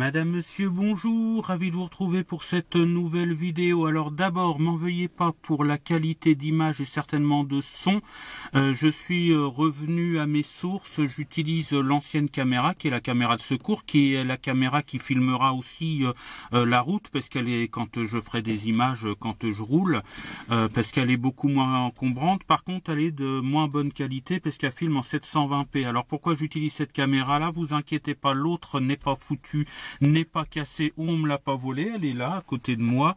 Madame, Monsieur, bonjour, ravi de vous retrouver pour cette nouvelle vidéo. Alors d'abord, m'en veuillez pas pour la qualité d'image et certainement de son. Je suis revenu à mes sources, j'utilise l'ancienne caméra qui est la caméra de secours, qui est la caméra qui filmera aussi la route, parce qu'elle est, quand je ferai des images, quand je roule, parce qu'elle est beaucoup moins encombrante. Par contre, elle est de moins bonne qualité, parce qu'elle filme en 720p. Alors pourquoi j'utilise cette caméra-là? Vous inquiétez pas, l'autre n'est pas foutu, n'est pas cassé ou on me l'a pas volé, elle est là à côté de moi.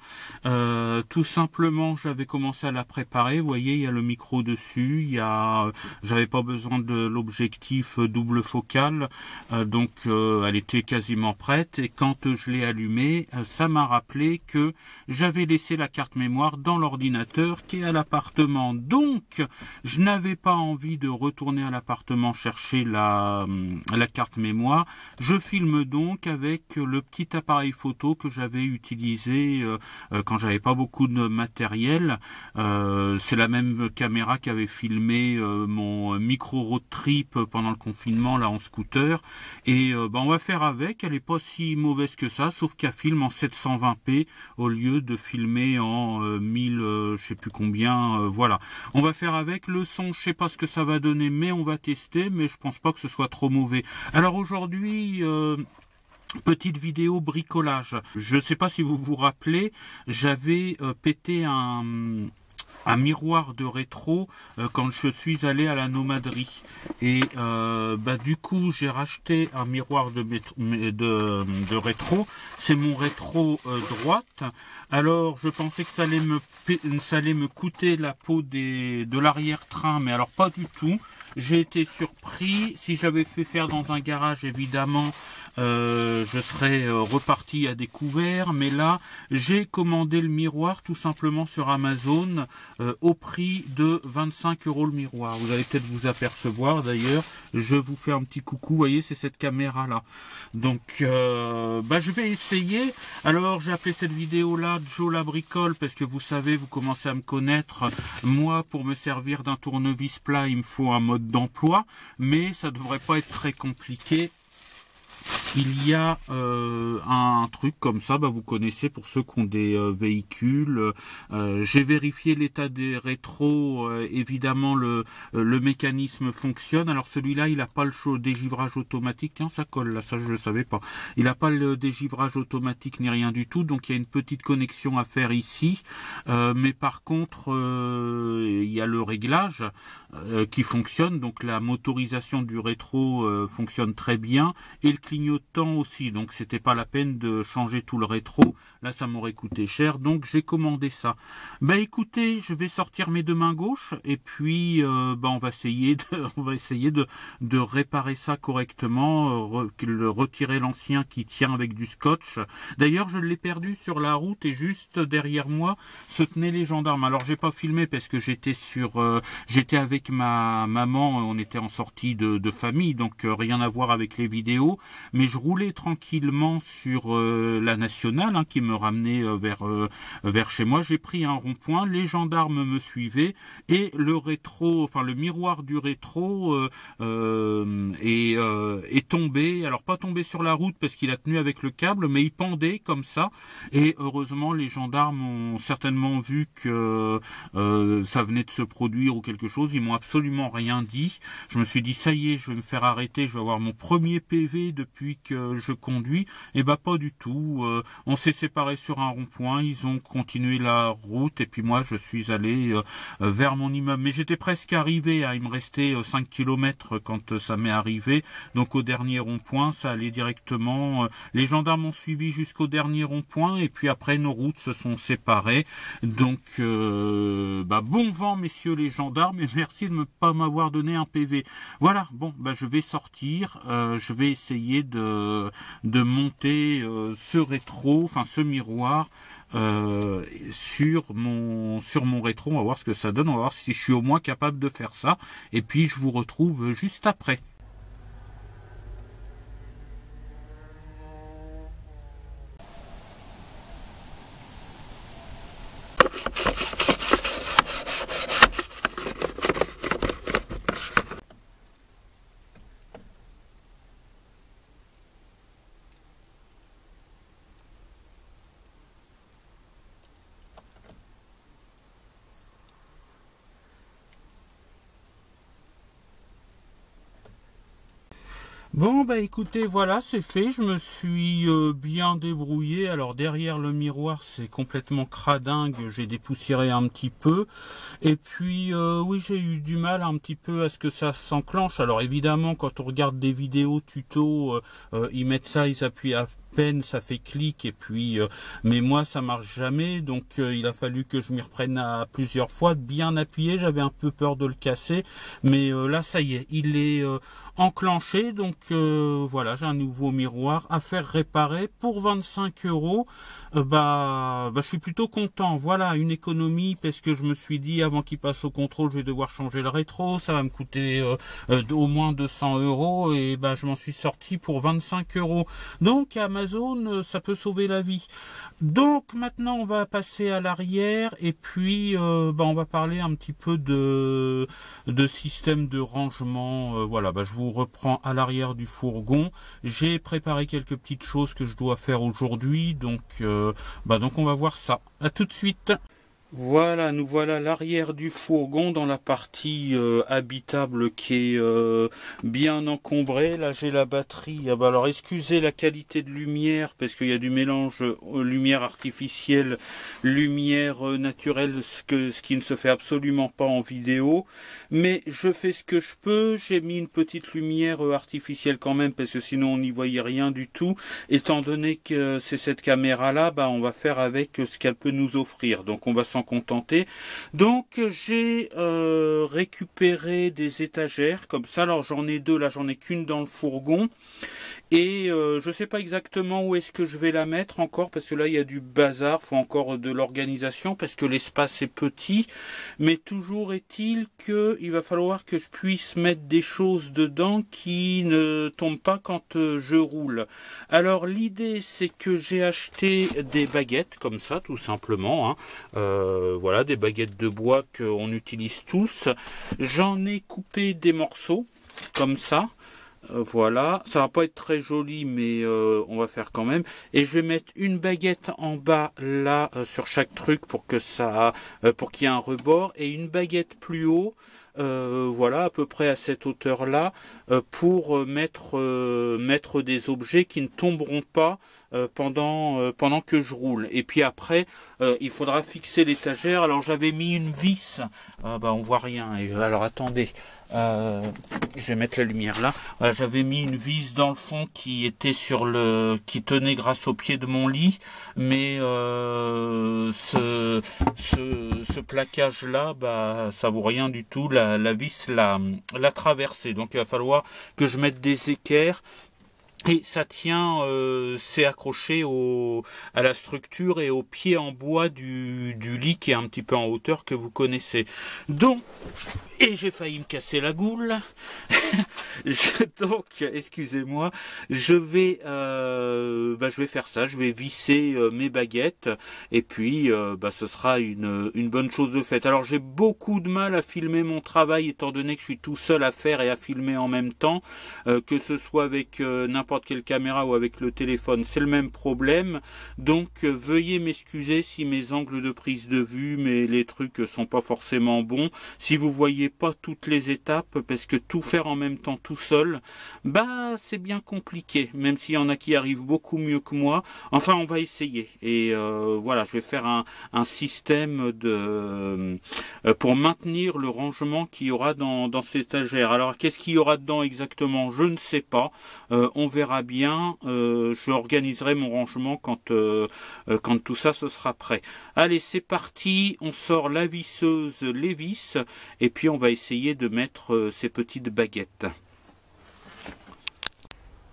Tout simplement, j'avais commencé à la préparer. Vous voyez, il y a le micro dessus, j'avais pas besoin de l'objectif double focal, donc elle était quasiment prête. Et quand je l'ai allumée, ça m'a rappelé que j'avais laissé la carte mémoire dans l'ordinateur qui est à l'appartement. Donc, je n'avais pas envie de retourner à l'appartement chercher la carte mémoire. Je filme donc avec le petit appareil photo que j'avais utilisé quand j'avais pas beaucoup de matériel. C'est la même caméra qui avait filmé mon micro road trip pendant le confinement là en scooter. Et on va faire avec. Elle est pas si mauvaise que ça, sauf qu'elle filme en 720p au lieu de filmer en 1000 je sais plus combien. Voilà, on va faire avec. Le son, je sais pas ce que ça va donner, mais on va tester. Mais je pense pas que ce soit trop mauvais. Alors aujourd'hui, petite vidéo bricolage. Je ne sais pas si vous vous rappelez, j'avais pété un miroir de rétro quand je suis allé à la nomaderie. Et du coup, j'ai racheté un miroir de rétro. C'est mon rétro droite. Alors, je pensais que ça allait me coûter la peau de l'arrière-train, mais alors pas du tout. J'ai été surpris. Si j'avais fait faire dans un garage, évidemment, je serais reparti à découvert. Mais là, j'ai commandé le miroir tout simplement sur Amazon au prix de 25 € le miroir. Vous allez peut-être vous apercevoir. D'ailleurs, je vous fais un petit coucou. Vous voyez, c'est cette caméra-là. Donc, je vais essayer. Alors, j'ai appelé cette vidéo-là Joe la bricole parce que vous savez, vous commencez à me connaître. Moi, pour me servir d'un tournevis plat, il me faut un mode d'emploi, mais ça devrait pas être très compliqué. Il y a un truc comme ça, vous connaissez pour ceux qui ont des véhicules. J'ai vérifié l'état des rétros, évidemment le mécanisme fonctionne. Alors celui-là, il n'a pas le dégivrage automatique. Tiens, ça colle là, ça je ne le savais pas. Il n'a pas le dégivrage automatique ni rien du tout, donc il y a une petite connexion à faire ici. Mais par contre, il y a le réglage qui fonctionne, donc la motorisation du rétro fonctionne très bien, et le clignotant aussi, donc c'était pas la peine de changer tout le rétro, là ça m'aurait coûté cher, donc j'ai commandé ça. Écoutez, je vais sortir mes deux mains gauches, et puis on va essayer de réparer ça correctement, retirer l'ancien qui tient avec du scotch. D'ailleurs, je l'ai perdu sur la route, et juste derrière moi se tenaient les gendarmes. Alors j'ai pas filmé parce que j'étais avec ma maman, on était en sortie de famille, donc rien à voir avec les vidéos, mais je roulais tranquillement sur la nationale qui me ramenait vers chez moi. J'ai pris un rond-point, les gendarmes me suivaient, et le miroir du rétro est tombé. Alors pas tombé sur la route parce qu'il a tenu avec le câble, mais il pendait comme ça, et heureusement les gendarmes ont certainement vu que ça venait de se produire ou quelque chose. Ils m'ont absolument rien dit. Je me suis dit ça y est, je vais me faire arrêter, je vais avoir mon premier PV depuis que je conduis. Et pas du tout. On s'est séparés sur un rond-point, ils ont continué la route, et puis moi je suis allé vers mon immeuble. Mais j'étais presque arrivé, il me restait 5 km quand ça m'est arrivé. Donc au dernier rond-point, ça allait directement. Les gendarmes ont suivi jusqu'au dernier rond-point, et puis après nos routes se sont séparées. Donc bon vent messieurs les gendarmes, et merci de ne pas m'avoir donné un PV. Voilà, je vais sortir, je vais essayer de monter ce rétro, ce miroir sur mon rétro. On va voir ce que ça donne, on va voir si je suis au moins capable de faire ça, et puis je vous retrouve juste après. Bon bah écoutez, voilà, c'est fait, je me suis bien débrouillé. Alors derrière le miroir c'est complètement cradingue, j'ai dépoussiéré un petit peu. Et puis oui, j'ai eu du mal un petit peu à ce que ça s'enclenche. Alors évidemment quand on regarde des vidéos tuto, ils mettent ça, ils appuient à peine, ça fait clic et puis mais moi ça marche jamais, donc il a fallu que je m'y reprenne à plusieurs fois, bien appuyé, j'avais un peu peur de le casser, mais là ça y est, il est enclenché, donc voilà, j'ai un nouveau miroir à faire réparer pour 25 €. Je suis plutôt content. Voilà, une économie, parce que je me suis dit avant qu'il passe au contrôle, je vais devoir changer le rétro, ça va me coûter au moins 200 €, et je m'en suis sorti pour 25 €. Donc Amazon, ça peut sauver la vie. Donc maintenant on va passer à l'arrière, et puis on va parler un petit peu de système de rangement. Voilà, je vous reprends à l'arrière du fourgon. J'ai préparé quelques petites choses que je dois faire aujourd'hui, donc on va voir ça. À tout de suite. Voilà, nous voilà à l'arrière du fourgon, dans la partie habitable qui est bien encombrée. Là j'ai la batterie. Alors excusez la qualité de lumière parce qu'il y a du mélange lumière artificielle, lumière naturelle, ce qui ne se fait absolument pas en vidéo. Mais je fais ce que je peux. J'ai mis une petite lumière artificielle quand même parce que sinon on n'y voyait rien du tout. Étant donné que c'est cette caméra là, on va faire avec ce qu'elle peut nous offrir. Donc on va s'en contenter. Donc j'ai récupéré des étagères comme ça. Alors j'en ai deux, là j'en ai qu'une dans le fourgon. Et je sais pas exactement où est-ce que je vais la mettre encore, parce que là il y a du bazar, faut encore de l'organisation parce que l'espace est petit. Mais toujours est-il que il va falloir que je puisse mettre des choses dedans qui ne tombent pas quand je roule. Alors l'idée c'est que j'ai acheté des baguettes comme ça tout simplement, voilà, des baguettes de bois qu'on utilise tous. J'en ai coupé des morceaux comme ça. Voilà, ça va pas être très joli, mais on va faire quand même. Et je vais mettre une baguette en bas là sur chaque truc pour que pour qu'il y ait un rebord, et une baguette plus haut. Voilà, à peu près à cette hauteur là, pour mettre des objets qui ne tomberont pas pendant que je roule. Et puis après il faudra fixer l'étagère. Alors j'avais mis une vis, on voit rien. Alors attendez, je vais mettre la lumière là. Voilà, j'avais mis une vis dans le fond qui était qui tenait grâce au pied de mon lit, mais ce plaquage là, ça vaut rien du tout. La vis l'a traversé, donc il va falloir que je mette des équerres. Et ça tient, c'est accroché à la structure et au pied en bois du lit qui est un petit peu en hauteur, que vous connaissez. Donc, et j'ai failli me casser la goule. Donc, excusez-moi, je vais faire ça. Je vais visser mes baguettes, et puis ce sera une bonne chose de faite. Alors j'ai beaucoup de mal à filmer mon travail étant donné que je suis tout seul à faire et à filmer en même temps, que ce soit avec n'importe quelle caméra ou avec le téléphone, c'est le même problème. Donc veuillez m'excuser si mes angles de prise de vue, les trucs sont pas forcément bons, si vous voyez pas toutes les étapes, parce que tout faire en même temps tout seul, c'est bien compliqué, même s'il y en a qui arrivent beaucoup mieux que moi. Enfin, on va essayer. Et voilà, je vais faire un système pour maintenir le rangement qu'il y aura dans cette étagère. Alors qu'est-ce qu'il y aura dedans exactement, je ne sais pas. On verra bien. Je organiserai mon rangement quand tout ça ce sera prêt. Allez, c'est parti, on sort la visseuse, les vis, et puis on va essayer de mettre ces petites baguettes.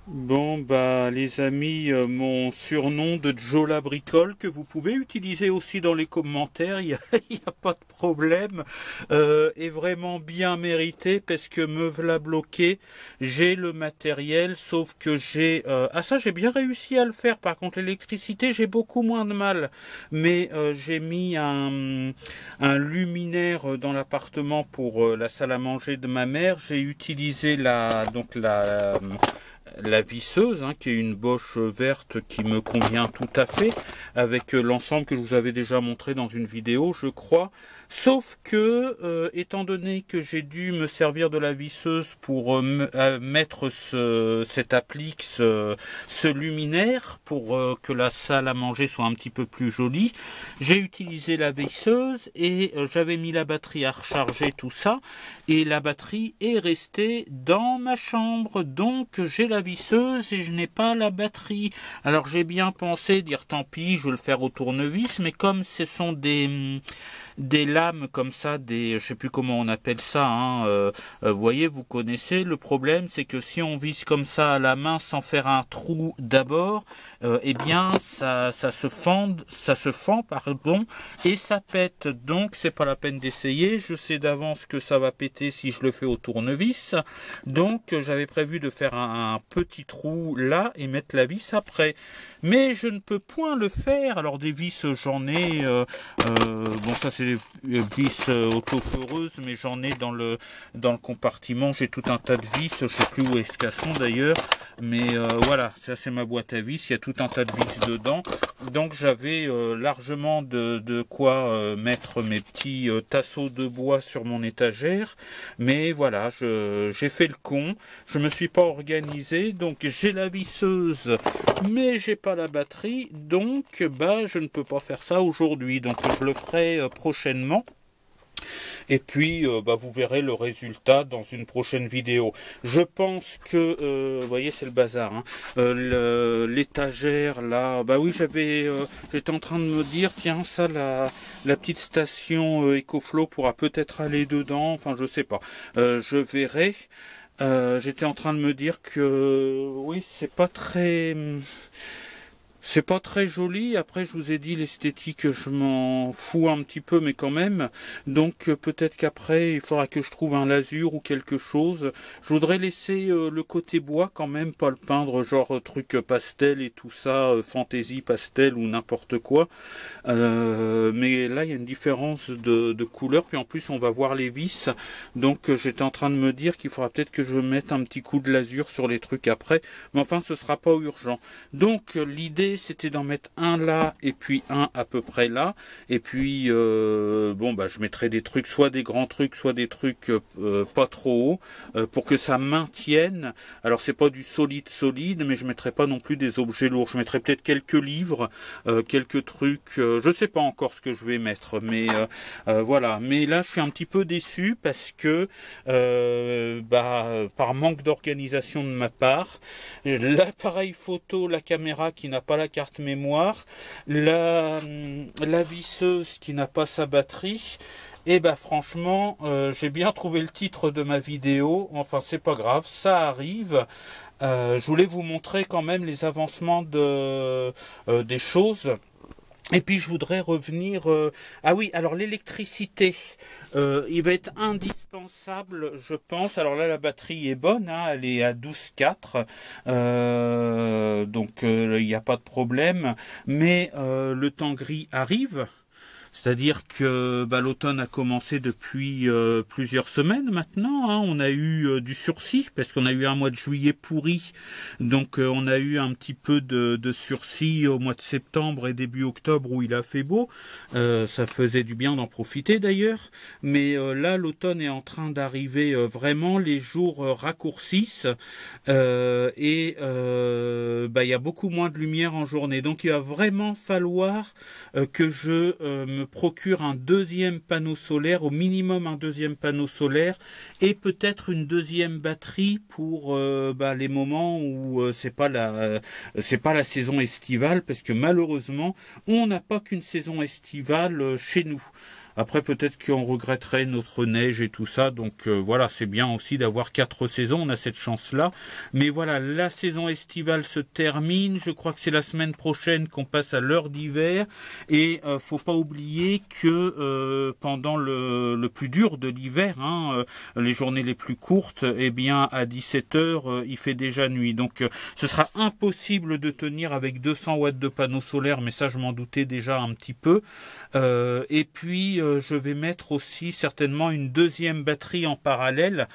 Bon les amis, mon surnom de Joe la bricole, que vous pouvez utiliser aussi dans les commentaires, il y a pas de problème, est vraiment bien mérité, parce que me voilà bloqué. J'ai le matériel, sauf que j'ai ça j'ai bien réussi à le faire. Par contre l'électricité j'ai beaucoup moins de mal, mais j'ai mis un luminaire dans l'appartement pour la salle à manger de ma mère. J'ai utilisé la visseuse, hein, qui est une Bosch verte qui me convient tout à fait, avec l'ensemble que je vous avais déjà montré dans une vidéo, je crois. Sauf que, étant donné que j'ai dû me servir de la visseuse pour mettre cet Applix, ce luminaire, pour que la salle à manger soit un petit peu plus jolie, j'ai utilisé la visseuse et j'avais mis la batterie à recharger, tout ça, et la batterie est restée dans ma chambre. Donc j'ai la visseuse et je n'ai pas la batterie. Alors j'ai bien pensé dire tant pis, je vais le faire au tournevis, mais comme ce sont des lames comme ça, je sais plus comment on appelle ça, hein, vous voyez, vous connaissez, le problème c'est que si on visse comme ça à la main sans faire un trou d'abord, eh bien ça se fend, pardon, et ça pète. Donc c'est pas la peine d'essayer, je sais d'avance que ça va péter si je le fais au tournevis. Donc j'avais prévu de faire un petit trou là et mettre la vis après, mais je ne peux point le faire. Alors des vis j'en ai, bon ça c'est des vis autoforeuses, mais j'en ai dans le compartiment, j'ai tout un tas de vis, je sais plus où est-ce qu'elles sont d'ailleurs, mais voilà, ça c'est ma boîte à vis, il y a tout un tas de vis dedans. Donc j'avais largement de quoi mettre mes petits tasseaux de bois sur mon étagère, mais voilà, j'ai fait le con, je me suis pas organisé, donc j'ai la visseuse mais j'ai pas la batterie, donc bah je ne peux pas faire ça aujourd'hui, donc je le ferai prochainement. Et puis bah, vous verrez le résultat dans une prochaine vidéo. Je pense que vous voyez, c'est le bazar, hein. L'étagère là, bah oui, j'étais en train de me dire tiens, ça la petite station EcoFlow pourra peut-être aller dedans, enfin je sais pas, je verrai. J'étais en train de me dire que oui, c'est pas très joli. Après, je vous ai dit, l'esthétique, je m'en fous un petit peu, mais quand même. Donc, peut-être qu'après, il faudra que je trouve un lasur ou quelque chose. Je voudrais laisser le côté bois quand même, pas le peindre genre truc pastel et tout ça, fantaisie pastel ou n'importe quoi. Mais là, il y a une différence de couleur. Puis en plus, on va voir les vis. Donc, j'étais en train de me dire qu'il faudra peut-être que je mette un petit coup de lasur sur les trucs après. Mais enfin, ce sera pas urgent. Donc, l'idée, c'était d'en mettre un là et puis un à peu près là, et puis bon bah je mettrai des trucs, soit des grands trucs, soit des trucs pas trop hauts, pour que ça maintienne. Alors c'est pas du solide, mais je mettrai pas non plus des objets lourds. Je mettrai peut-être quelques livres, quelques trucs, je sais pas encore ce que je vais mettre, mais voilà. Mais là je suis un petit peu déçu parce que par manque d'organisation de ma part, l'appareil photo, la caméra qui n'a pas la carte mémoire, la visseuse qui n'a pas sa batterie, et bah franchement j'ai bien trouvé le titre de ma vidéo. Enfin c'est pas grave, ça arrive. Je voulais vous montrer quand même les avancements des choses. Et puis je voudrais revenir... ah oui, alors l'électricité, il va être indispensable, je pense. Alors là, la batterie est bonne, hein, elle est à 12,4, donc il n'y a pas de problème. Mais le temps gris arrive. C'est-à-dire que bah, l'automne a commencé depuis plusieurs semaines maintenant, hein. On a eu du sursis, parce qu'on a eu un mois de juillet pourri. Donc on a eu un petit peu de sursis au mois de septembre et début octobre où il a fait beau. Ça faisait du bien d'en profiter d'ailleurs. Mais là, l'automne est en train d'arriver vraiment, les jours raccourcissent. Et bah, il y a beaucoup moins de lumière en journée. Donc il va vraiment falloir que je me procure un deuxième panneau solaire, au minimum un deuxième panneau solaire, et peut-être une deuxième batterie pour les moments où c'est pas la saison estivale, parce que malheureusement on n'a pas qu'une saison estivale chez nous. Après, peut-être qu'on regretterait notre neige et tout ça. Donc voilà, c'est bien aussi d'avoir 4 saisons. On a cette chance-là. Mais voilà, la saison estivale se termine. Je crois que c'est la semaine prochaine qu'on passe à l'heure d'hiver. Et faut pas oublier que pendant le plus dur de l'hiver, hein, les journées les plus courtes, eh bien à 17h, il fait déjà nuit. Donc ce sera impossible de tenir avec 200 watts de panneaux solaires. Mais ça, je m'en doutais déjà un petit peu. Et puis je vais mettre aussi certainement une deuxième batterie en parallèle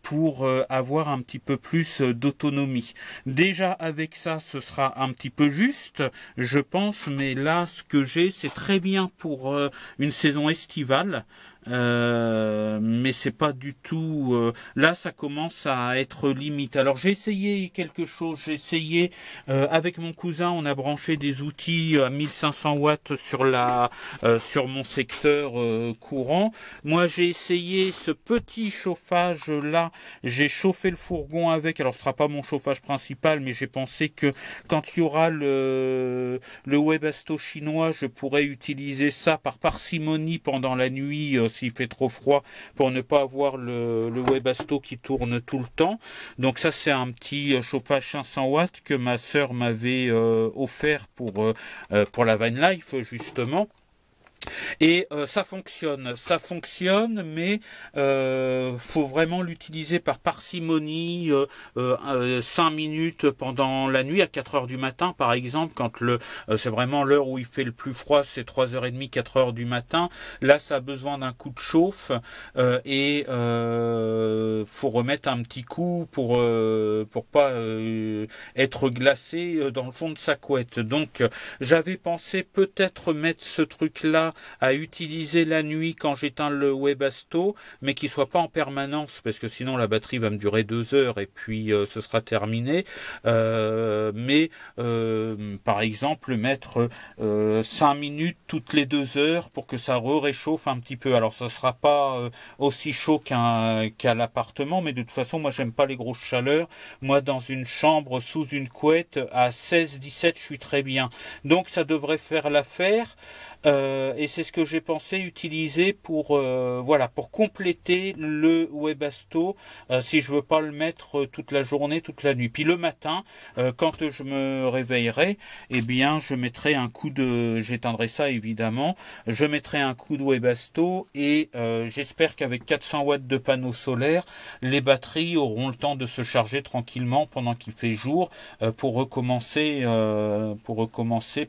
pour avoir un petit peu plus d'autonomie. Déjà avec ça, ce sera un petit peu juste, je pense, mais là, ce que j'ai, c'est très bien pour une saison estivale. Mais c'est pas du tout là, ça commence à être limite. Alors j'ai essayé quelque chose, j'ai essayé avec mon cousin, on a branché des outils à 1500 watts sur mon secteur courant. Moi j'ai essayé ce petit chauffage là, j'ai chauffé le fourgon avec. Alors ce sera pas mon chauffage principal, mais j'ai pensé que quand il y aura le Webasto chinois, je pourrais utiliser ça par parcimonie pendant la nuit s'il fait trop froid, pour ne pas avoir le Webasto qui tourne tout le temps. Donc ça, c'est un petit chauffage 500 watts que ma sœur m'avait offert pour la Van Life justement. Et ça fonctionne, mais faut vraiment l'utiliser par parcimonie, 5 minutes pendant la nuit, à 4 heures du matin par exemple, quand c'est vraiment l'heure où il fait le plus froid, c'est 3h30, 4 heures du matin. Là, ça a besoin d'un coup de chauffe et faut remettre un petit coup pour pas être glacé dans le fond de sa couette. Donc, j'avais pensé peut-être mettre ce truc-là à utiliser la nuit quand j'éteins le Webasto, mais qui soit pas en permanence, parce que sinon la batterie va me durer 2 heures et puis ce sera terminé. Mais par exemple mettre 5 minutes toutes les 2 heures pour que ça réchauffe un petit peu. Alors ça sera pas aussi chaud qu'à l'appartement, mais de toute façon moi j'aime pas les grosses chaleurs. Moi dans une chambre sous une couette à 16-17 je suis très bien. Donc ça devrait faire l'affaire. Et c'est ce que j'ai pensé utiliser pour pour compléter le Webasto si je veux pas le mettre toute la journée, toute la nuit. Puis le matin, quand je me réveillerai, eh bien je mettrai un coup j'éteindrai ça évidemment, je mettrai un coup de Webasto et j'espère qu'avec 400 watts de panneaux solaires, les batteries auront le temps de se charger tranquillement pendant qu'il fait jour pour recommencer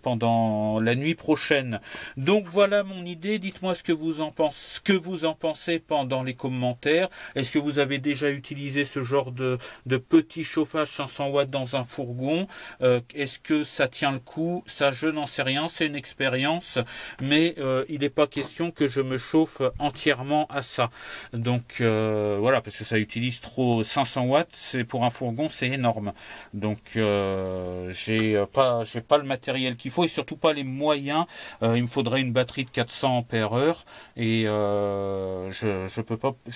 pendant la nuit prochaine. Donc voilà mon idée, dites-moi ce que vous en pensez pendant les commentaires. Est-ce que vous avez déjà utilisé ce genre de petit chauffage 500 watts dans un fourgon? Est-ce que ça tient le coup? Ça, je n'en sais rien, c'est une expérience, mais il n'est pas question que je me chauffe entièrement à ça. Donc voilà, parce que ça utilise trop 500 watts, c'est pour un fourgon, c'est énorme. Donc j'ai pas le matériel qu'il faut et surtout pas les moyens. Il me faudrait une batterie de 400 ampères-heure et je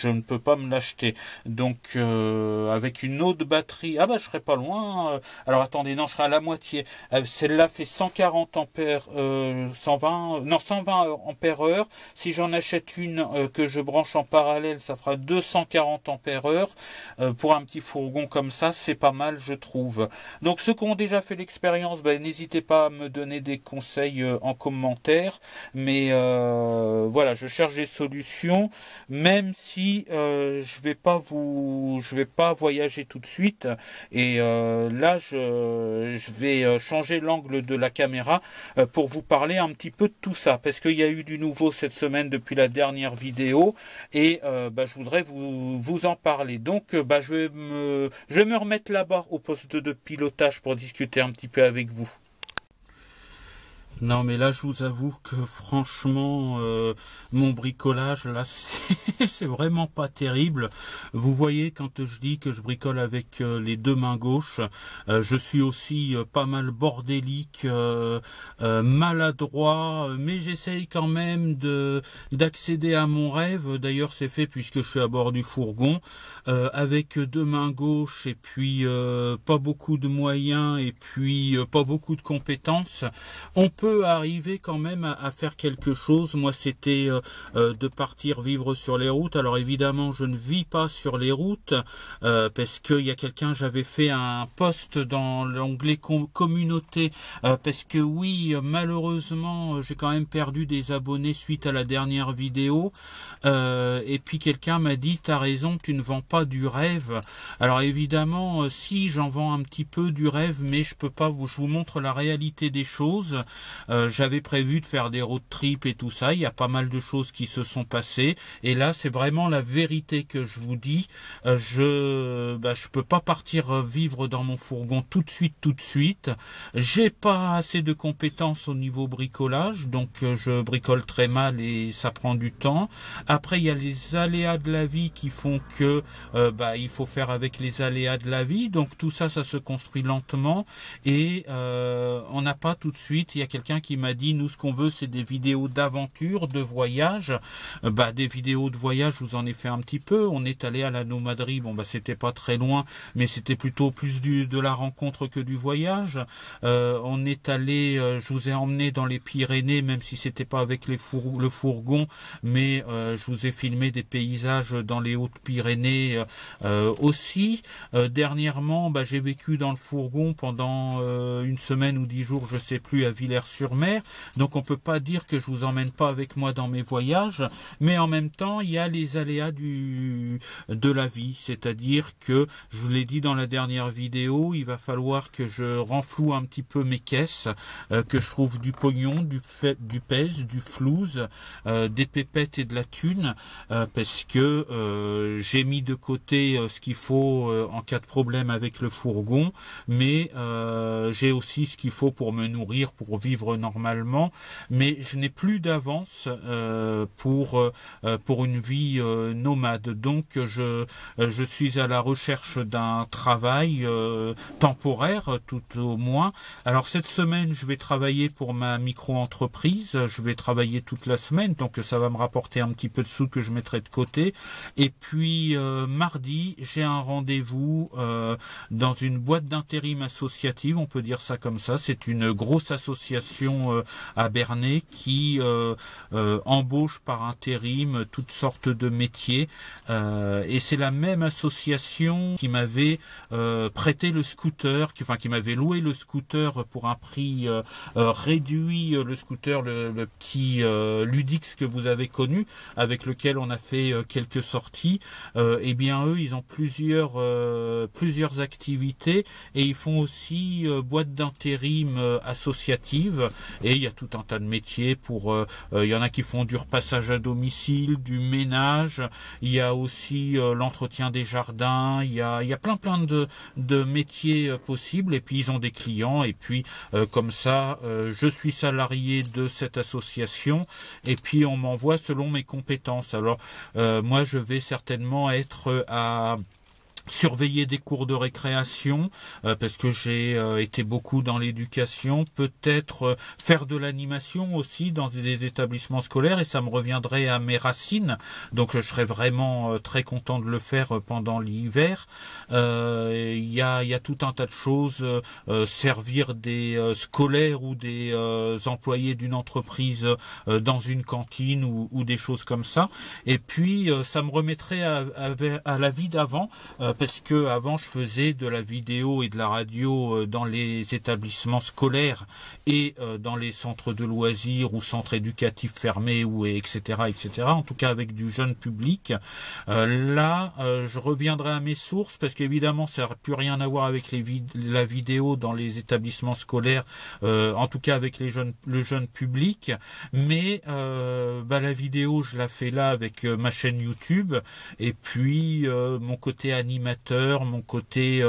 ne peux pas me l'acheter. Donc avec une autre batterie, je serais pas loin. Alors attendez, non, je serai à la moitié. Celle-là fait 140 ampères, 120 ampères-heure. Si j'en achète une que je branche en parallèle, ça fera 240 ampères-heure. Pour un petit fourgon comme ça, c'est pas mal, je trouve. Donc ceux qui ont déjà fait l'expérience, n'hésitez pas à me donner des conseils en commentaire. Mais voilà, je cherche des solutions, même si je vais pas voyager tout de suite. Et là, je vais changer l'angle de la caméra pour vous parler un petit peu de tout ça, parce qu'il y a eu du nouveau cette semaine depuis la dernière vidéo, et je voudrais vous en parler. Donc, je vais me remettre là-bas au poste de pilotage pour discuter un petit peu avec vous. Non mais là je vous avoue que franchement mon bricolage là c'est vraiment pas terrible. Vous voyez, quand je dis que je bricole avec les deux mains gauches, je suis aussi pas mal bordélique, maladroit, mais j'essaye quand même d'accéder à mon rêve. D'ailleurs c'est fait puisque je suis à bord du fourgon avec deux mains gauches et puis pas beaucoup de moyens et puis pas beaucoup de compétences. On peut arriver quand même à faire quelque chose. Moi c'était de partir vivre sur les routes. Alors évidemment je ne vis pas sur les routes parce qu'il y a quelqu'un, j'avais fait un post dans l'onglet communauté parce que oui, malheureusement j'ai quand même perdu des abonnés suite à la dernière vidéo et puis quelqu'un m'a dit t'as raison, tu ne vends pas du rêve. Alors évidemment si j'en vends un petit peu du rêve, mais je peux pas je vous montre la réalité des choses. J'avais prévu de faire des road trips et tout ça. Il y a pas mal de choses qui se sont passées. Et là, c'est vraiment la vérité que je vous dis. Je peux pas partir vivre dans mon fourgon tout de suite. J'ai pas assez de compétences au niveau bricolage, donc je bricole très mal et ça prend du temps. Après, il y a les aléas de la vie qui font que il faut faire avec les aléas de la vie. Donc tout ça, ça se construit lentement et on n'a pas tout de suite. Il y a quelqu'un qui m'a dit, nous, ce qu'on veut, c'est des vidéos d'aventure, de voyage. Des vidéos de voyage, je vous en ai fait un petit peu. On est allé à la nomaderie. Bon, c'était pas très loin, mais c'était plutôt plus de la rencontre que du voyage. On est allé, je vous ai emmené dans les Pyrénées, même si c'était pas avec le fourgon, mais je vous ai filmé des paysages dans les Hautes-Pyrénées aussi. Dernièrement, j'ai vécu dans le fourgon pendant une semaine ou 10 jours, je sais plus, à Villers-sur-Mer. Donc on peut pas dire que je vous emmène pas avec moi dans mes voyages, mais en même temps, il y a les aléas de la vie, c'est-à-dire que, je vous l'ai dit dans la dernière vidéo, il va falloir que je renfloue un petit peu mes caisses, que je trouve du pognon, du pèse, du flouze, des pépettes et de la thune, parce que j'ai mis de côté ce qu'il faut en cas de problème avec le fourgon, mais j'ai aussi ce qu'il faut pour me nourrir, pour vivre normalement, mais je n'ai plus d'avance pour une vie nomade. Donc je suis à la recherche d'un travail temporaire, tout au moins. Alors cette semaine, je vais travailler pour ma micro-entreprise. Je vais travailler toute la semaine, donc ça va me rapporter un petit peu de sous que je mettrai de côté. Et puis mardi, j'ai un rendez-vous dans une boîte d'intérim associative, on peut dire ça comme ça. C'est une grosse association à Bernay qui embauche par intérim toutes sortes de métiers. Et c'est la même association qui m'avait prêté le scooter, qui m'avait loué le scooter pour un prix réduit, le scooter, le petit Ludix que vous avez connu, avec lequel on a fait quelques sorties. Eh bien eux, ils ont plusieurs activités et ils font aussi boîte d'intérim associative, et il y a tout un tas de métiers pour il y en a qui font du repassage à domicile, du ménage, il y a aussi l'entretien des jardins, il y a plein de métiers possibles, et puis ils ont des clients, et puis comme ça je suis salarié de cette association, et puis on m'envoie selon mes compétences. Alors moi je vais certainement être à surveiller des cours de récréation, parce que j'ai été beaucoup dans l'éducation, peut-être faire de l'animation aussi dans des établissements scolaires, et ça me reviendrait à mes racines, donc je serais vraiment très content de le faire pendant l'hiver. Il y a tout un tas de choses, servir des scolaires ou des employés d'une entreprise dans une cantine ou des choses comme ça, et puis ça me remettrait à la vie d'avant, parce que avant je faisais de la vidéo et de la radio dans les établissements scolaires et dans les centres de loisirs ou centres éducatifs fermés ou etc. En tout cas avec du jeune public. Là, je reviendrai à mes sources, parce qu'évidemment ça n'a plus rien à voir avec la vidéo dans les établissements scolaires, en tout cas avec le jeune public. Mais la vidéo, je la fais là avec ma chaîne YouTube, et puis mon côté animateur, mon côté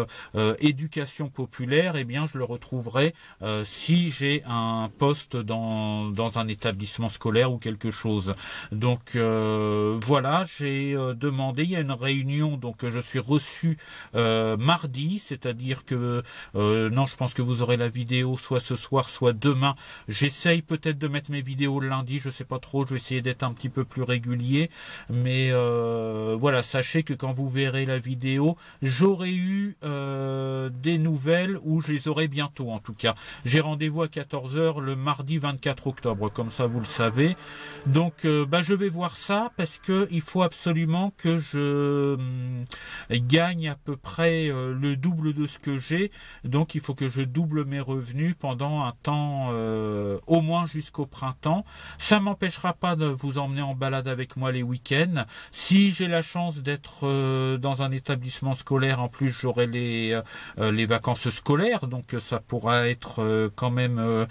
éducation populaire, eh bien je le retrouverai si j'ai un poste dans un établissement scolaire ou quelque chose. Donc voilà, j'ai demandé, il y a une réunion, donc je suis reçu mardi, c'est-à-dire que non, je pense que vous aurez la vidéo soit ce soir, soit demain. J'essaye peut-être de mettre mes vidéos le lundi, je sais pas trop, je vais essayer d'être un petit peu plus régulier, mais voilà, sachez que quand vous verrez la vidéo, j'aurai eu des nouvelles, ou je les aurai bientôt en tout cas. J'ai rendez-vous à 14 h le mardi 24 octobre, comme ça vous le savez. Donc je vais voir ça, parce que il faut absolument que je gagne à peu près le double de ce que j'ai. Donc il faut que je double mes revenus pendant un temps au moins jusqu'au printemps. Ça m'empêchera pas de vous emmener en balade avec moi les week-ends. Si j'ai la chance d'être dans un établissement ralentissement scolaire, en plus j'aurai les vacances scolaires, donc ça pourra être quand même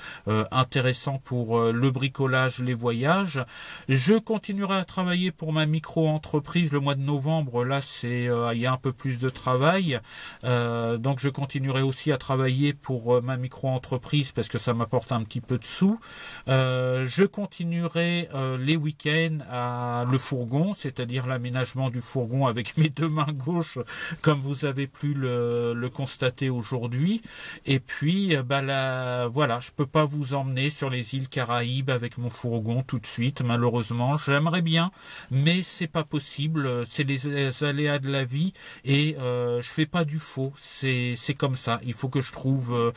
intéressant pour le bricolage, les voyages. Je continuerai à travailler pour ma micro-entreprise le mois de novembre. Là, il y a un peu plus de travail, donc je continuerai aussi à travailler pour ma micro-entreprise parce que ça m'apporte un petit peu de sous. Je continuerai les week-ends à le fourgon, c'est-à-dire l'aménagement du fourgon avec mes deux mains gauches, comme vous avez pu le constater aujourd'hui. Et puis, voilà, je peux pas vous emmener sur les îles Caraïbes avec mon fourgon tout de suite, malheureusement. J'aimerais bien, mais c'est pas possible. C'est les aléas de la vie et je fais pas du faux. C'est comme ça. Il faut que je trouve,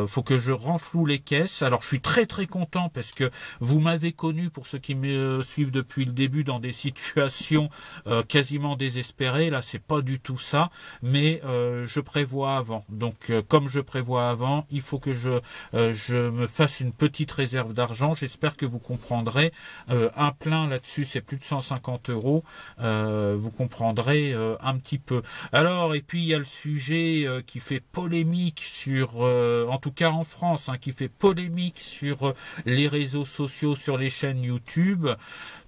faut que je renfloue les caisses. Alors, je suis très très content parce que vous m'avez connu, pour ceux qui me suivent depuis le début, dans des situations quasiment désespérées. Là, c'est pas du tout ça, mais je prévois avant. Donc, comme je prévois avant, il faut que je me fasse une petite réserve d'argent. J'espère que vous comprendrez. Un plein là-dessus, c'est plus de 150 €. Vous comprendrez un petit peu. Alors, et puis il y a le sujet qui fait polémique sur, en tout cas en France, qui fait polémique sur les réseaux sociaux, sur les chaînes YouTube.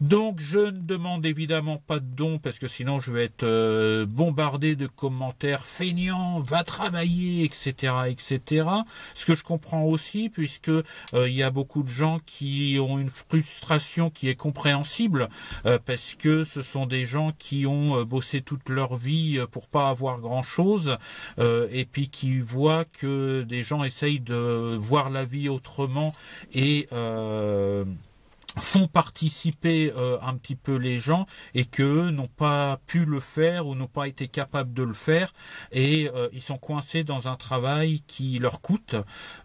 Donc, je ne demande évidemment pas de dons parce que sinon je vais être bombardé de commentaires feignants, va travailler, etc., etc. Ce que je comprends aussi, puisque il y a beaucoup de gens qui ont une frustration qui est compréhensible parce que ce sont des gens qui ont bossé toute leur vie pour pas avoir grand-chose et puis qui voient que des gens essayent de voir la vie autrement et font participer un petit peu les gens et qu'eux n'ont pas pu le faire ou n'ont pas été capables de le faire et ils sont coincés dans un travail qui leur coûte.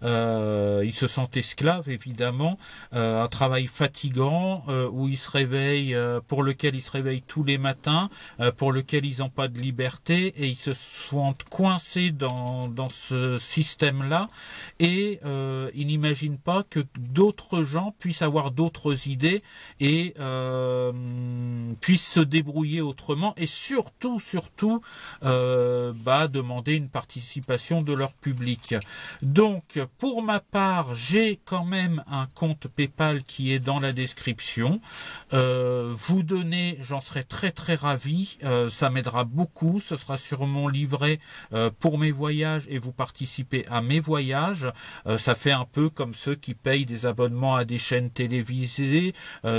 Ils se sentent esclaves évidemment, un travail fatigant où ils se réveillent, pour lequel ils se réveillent tous les matins, pour lequel ils n'ont pas de liberté et ils se sentent coincés dans ce système-là et ils n'imaginent pas que d'autres gens puissent avoir d'autres idées et puissent se débrouiller autrement et surtout demander une participation de leur public. Donc pour ma part, j'ai quand même un compte PayPal qui est dans la description. Vous donnez, j'en serai très très ravi, ça m'aidera beaucoup, ce sera sur mon livret pour mes voyages et vous participez à mes voyages. Ça fait un peu comme ceux qui payent des abonnements à des chaînes télévisées,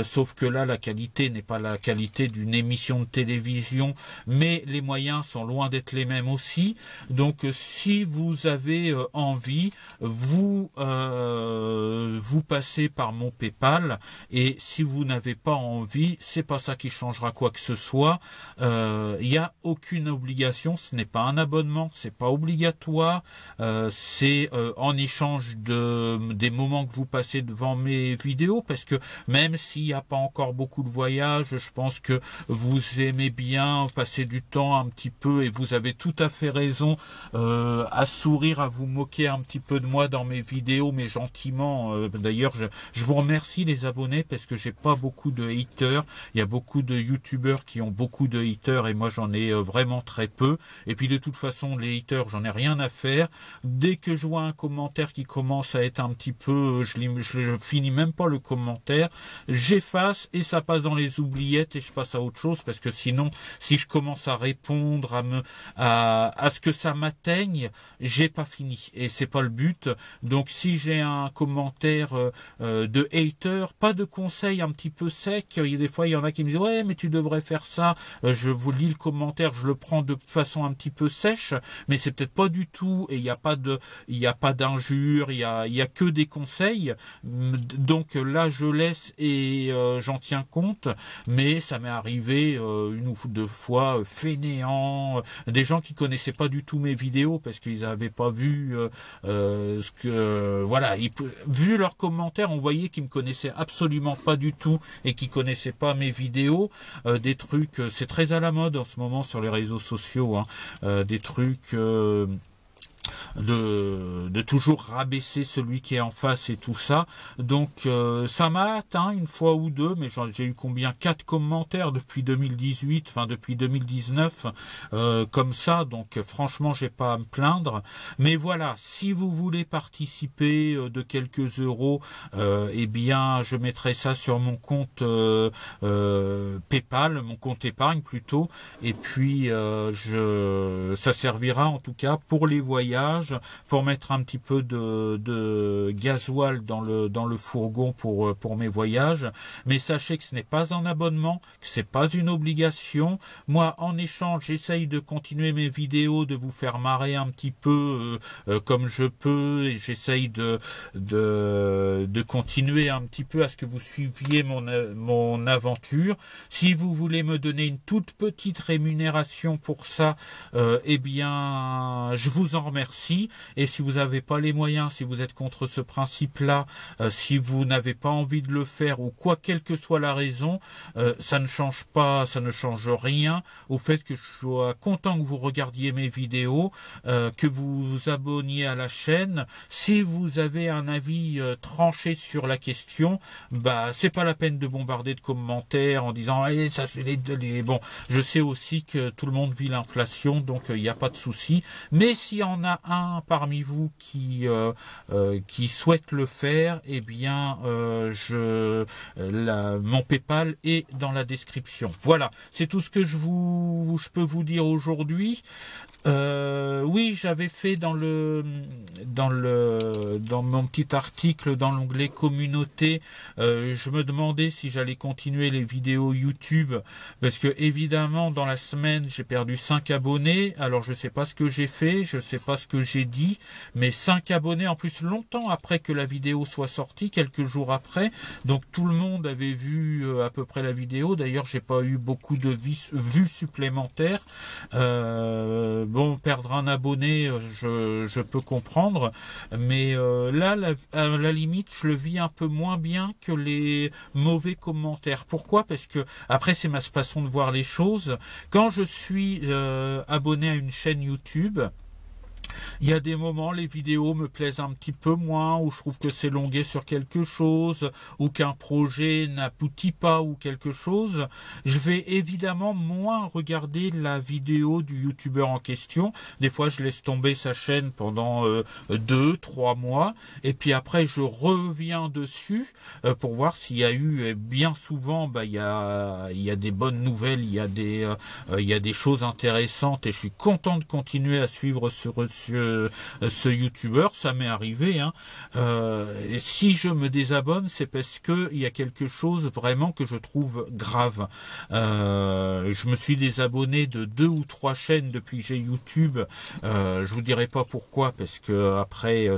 sauf que là la qualité n'est pas la qualité d'une émission de télévision, mais les moyens sont loin d'être les mêmes aussi. Donc si vous avez envie, vous passez par mon PayPal, et si vous n'avez pas envie, c'est pas ça qui changera quoi que ce soit. Il n'y a aucune obligation, ce n'est pas un abonnement, c'est pas obligatoire, c'est en échange des moments que vous passez devant mes vidéos, parce que même s'il n'y a pas encore beaucoup de voyages, je pense que vous aimez bien passer du temps un petit peu, et vous avez tout à fait raison à sourire, à vous moquer un petit peu de moi dans mes vidéos, mais gentiment. D'ailleurs, je vous remercie les abonnés, parce que j'ai pas beaucoup de haters. Il y a beaucoup de youtubeurs qui ont beaucoup de haters, et moi j'en ai vraiment très peu. Et puis de toute façon, les haters, j'en ai rien à faire. Dès que je vois un commentaire qui commence à être un petit peu, je finis même pas le commentaire, j'efface et ça passe dans les oubliettes et je passe à autre chose, parce que sinon, si je commence à répondre à ce que ça m'atteigne, j'ai pas fini et c'est pas le but. Donc si j'ai un commentaire de hater, pas de conseils un petit peu sec, des fois il y en a qui me disent ouais mais tu devrais faire ça, je vous lis le commentaire, je le prends de façon un petit peu sèche, mais c'est peut-être pas du tout, et il n'y a pas d'injures, il y a que des conseils. Donc là je laisse et j'en tiens compte, mais ça m'est arrivé une ou deux fois, fainéant, des gens qui connaissaient pas du tout mes vidéos parce qu'ils n'avaient pas vu voilà, vu leurs commentaires, on voyait qu'ils me connaissaient absolument pas du tout et qu'ils connaissaient pas mes vidéos, des trucs, c'est très à la mode en ce moment sur les réseaux sociaux, des trucs de toujours rabaisser celui qui est en face et tout ça. Donc ça m'a atteint une fois ou deux, mais j'ai eu combien, 4 commentaires depuis 2018, enfin depuis 2019, comme ça. Donc franchement, j'ai pas à me plaindre. Mais voilà, si vous voulez participer de quelques euros, eh bien je mettrai ça sur mon compte PayPal, mon compte épargne plutôt. Et puis ça servira en tout cas pour les voyages, pour mettre un petit peu de gasoil dans le fourgon pour mes voyages. Mais sachez que ce n'est pas un abonnement, que c'est pas une obligation. Moi, en échange, j'essaye de continuer mes vidéos, de vous faire marrer un petit peu comme je peux, et j'essaye de continuer un petit peu à ce que vous suiviez mon aventure. Si vous voulez me donner une toute petite rémunération pour ça, eh bien, je vous en remercie. Et si vous n'avez pas les moyens, si vous êtes contre ce principe-là, si vous n'avez pas envie de le faire, ou quoi, quelle que soit la raison, ça ne change pas, ça ne change rien au fait que je sois content que vous regardiez mes vidéos, que vous vous abonniez à la chaîne. Si vous avez un avis tranché sur la question, bah c'est pas la peine de bombarder de commentaires en disant eh, ça fait les... Bon, je sais aussi que tout le monde vit l'inflation, donc il n'y a pas de souci. Mais s'il y en a un parmi vous qui souhaite le faire, eh bien mon PayPal est dans la description. Voilà, c'est tout ce que je peux vous dire aujourd'hui. Oui, j'avais fait dans mon petit article dans l'onglet communauté, je me demandais si j'allais continuer les vidéos YouTube, parce que évidemment dans la semaine j'ai perdu 5 abonnés. Alors je sais pas ce que j'ai fait, je sais pas ce que j'ai dit, mais 5 abonnés en plus longtemps après que la vidéo soit sortie, quelques jours après. Donc tout le monde avait vu à peu près la vidéo. D'ailleurs j'ai pas eu beaucoup de vues supplémentaires. Bon, perdre un abonné, je peux comprendre, mais là, à la limite, je le vis un peu moins bien que les mauvais commentaires. Pourquoi? Parce que, après, c'est ma façon de voir les choses. Quand je suis abonné à une chaîne YouTube, il y a des moments, les vidéos me plaisent un petit peu moins, ou je trouve que c'est longué sur quelque chose, ou qu'un projet n'aboutit pas, ou quelque chose. Je vais évidemment moins regarder la vidéo du youtubeur en question. Des fois, je laisse tomber sa chaîne pendant 2-3 mois, et puis après, je reviens dessus pour voir s'il y a eu, et bien souvent, bah, il y a des bonnes nouvelles, il y a des choses intéressantes, et je suis content de continuer à suivre ce youtubeur. Ça m'est arrivé, hein. Et si je me désabonne, c'est parce que il y a quelque chose vraiment que je trouve grave. Je me suis désabonné de 2 ou 3 chaînes depuis que j'ai YouTube. Je vous dirai pas pourquoi, parce que après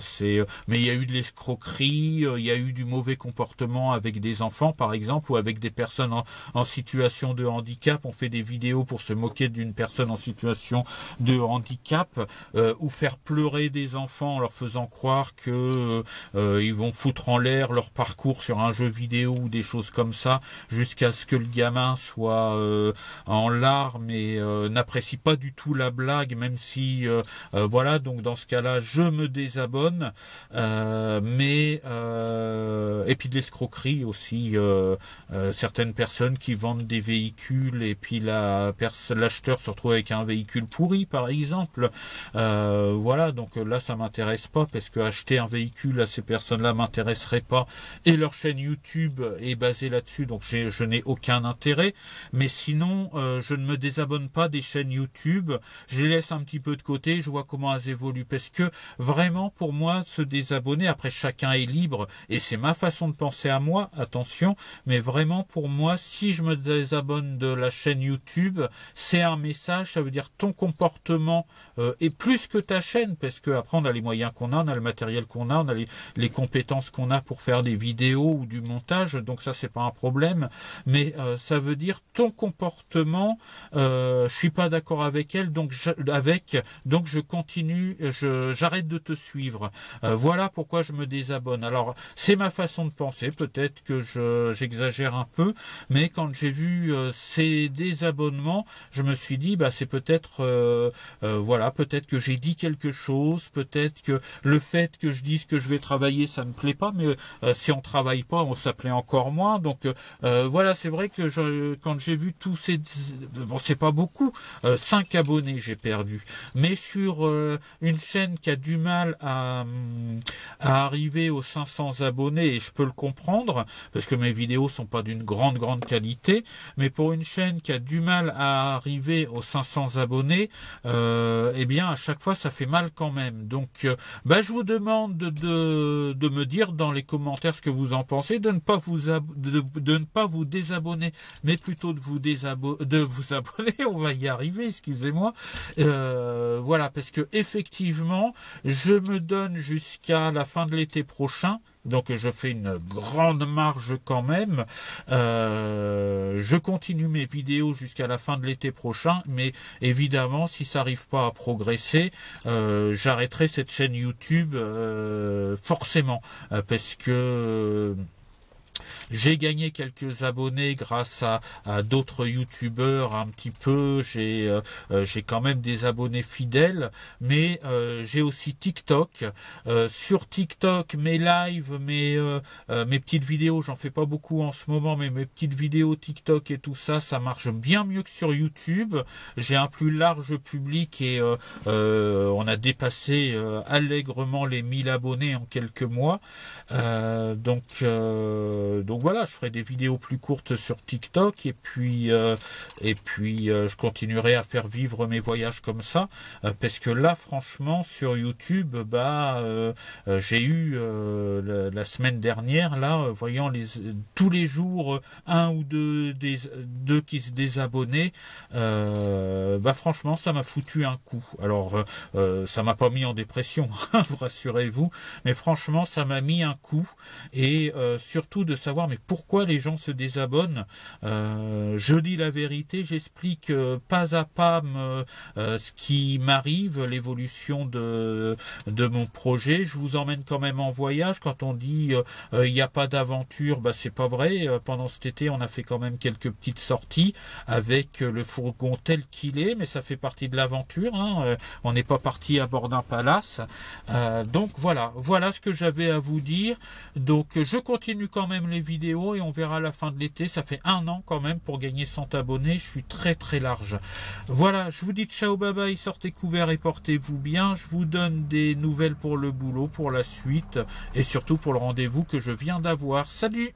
mais il y a eu de l'escroquerie, il y a eu du mauvais comportement avec des enfants par exemple, ou avec des personnes en situation de handicap. On fait des vidéos pour se moquer d'une personne en situation de handicap, ou faire pleurer des enfants en leur faisant croire que ils vont foutre en l'air leur parcours sur un jeu vidéo ou des choses comme ça, jusqu'à ce que le gamin soit en larmes et n'apprécie pas du tout la blague, même si voilà. Donc dans ce cas-là, je me désabonne. Et puis de l'escroquerie aussi, certaines personnes qui vendent des véhicules et puis l'acheteur se retrouve avec un véhicule pourri par exemple. Voilà, donc là ça m'intéresse pas, parce que acheter un véhicule à ces personnes-là m'intéresserait pas, et leur chaîne YouTube est basée là-dessus, donc je n'ai aucun intérêt. Mais sinon, je ne me désabonne pas des chaînes YouTube, je les laisse un petit peu de côté, je vois comment elles évoluent, parce que vraiment pour moi se désabonner, après chacun est libre et c'est ma façon de penser à moi, attention, mais vraiment pour moi, si je me désabonne de la chaîne YouTube, c'est un message, ça veut dire ton comportement est plus que ta chaîne, parce que après on a les moyens qu'on a, on a le matériel qu'on a, on a les compétences qu'on a pour faire des vidéos ou du montage, donc ça c'est pas un problème, mais ça veut dire ton comportement, je suis pas d'accord avec elle, donc je continue, j'arrête de te suivre. Voilà pourquoi je me désabonne. Alors c'est ma façon de penser, peut-être que j'exagère un peu, mais quand j'ai vu ces désabonnements, je me suis dit bah c'est peut-être voilà, peut-être que j'ai dit quelque chose, peut-être que le fait que je dise que je vais travailler, ça ne plaît pas, mais si on travaille pas, on s'appelait encore moins. Donc voilà, c'est vrai que quand j'ai vu tous ces... Bon, c'est pas beaucoup, 5 abonnés j'ai perdu, mais sur une chaîne qui a du mal à arriver aux 500 abonnés, et je peux le comprendre, parce que mes vidéos sont pas d'une grande qualité, mais pour une chaîne qui a du mal à arriver aux 500 abonnés, eh bien à chaque fois ça fait mal quand même. Donc je vous demande de me dire dans les commentaires ce que vous en pensez, de ne pas vous désabonner, mais plutôt de vous abonner, on va y arriver, excusez-moi. Voilà, parce que effectivement, je me donne jusqu'à la fin de l'été prochain. Donc je fais une grande marge quand même. Je continue mes vidéos jusqu'à la fin de l'été prochain, mais évidemment si ça n'arrive pas à progresser, j'arrêterai cette chaîne YouTube forcément, parce que j'ai gagné quelques abonnés grâce à d'autres youtubeurs un petit peu. J'ai quand même des abonnés fidèles, mais j'ai aussi TikTok. Sur TikTok, mes lives, mes petites vidéos, j'en fais pas beaucoup en ce moment, mais mes petites vidéos TikTok et tout ça, ça marche bien mieux que sur YouTube. J'ai un plus large public et on a dépassé allègrement les 1000 abonnés en quelques mois. Donc voilà, je ferai des vidéos plus courtes sur TikTok, et puis je continuerai à faire vivre mes voyages comme ça, parce que là franchement sur YouTube, j'ai eu la semaine dernière là, voyant tous les jours un ou deux qui se désabonnaient, franchement ça m'a foutu un coup. Alors ça m'a pas mis en dépression, rassurez-vous, mais franchement ça m'a mis un coup, et surtout de savoir mais pourquoi les gens se désabonnent. Je dis la vérité, j'explique pas à pas ce qui m'arrive, l'évolution de mon projet. Je vous emmène quand même en voyage. Quand on dit il n'y a pas d'aventure, c'est pas vrai. Pendant cet été on a fait quand même quelques petites sorties avec le fourgon tel qu'il est, mais ça fait partie de l'aventure, hein. On n'est pas parti à bord d'un palace. Donc voilà ce que j'avais à vous dire. Donc je continue quand même les vidéos et on verra à la fin de l'été. Ça fait 1 an quand même pour gagner 100 abonnés. Je suis très large. Voilà, je vous dis ciao, bye bye, sortez couverts et portez-vous bien. Je vous donne des nouvelles pour le boulot, pour la suite, et surtout pour le rendez-vous que je viens d'avoir. Salut!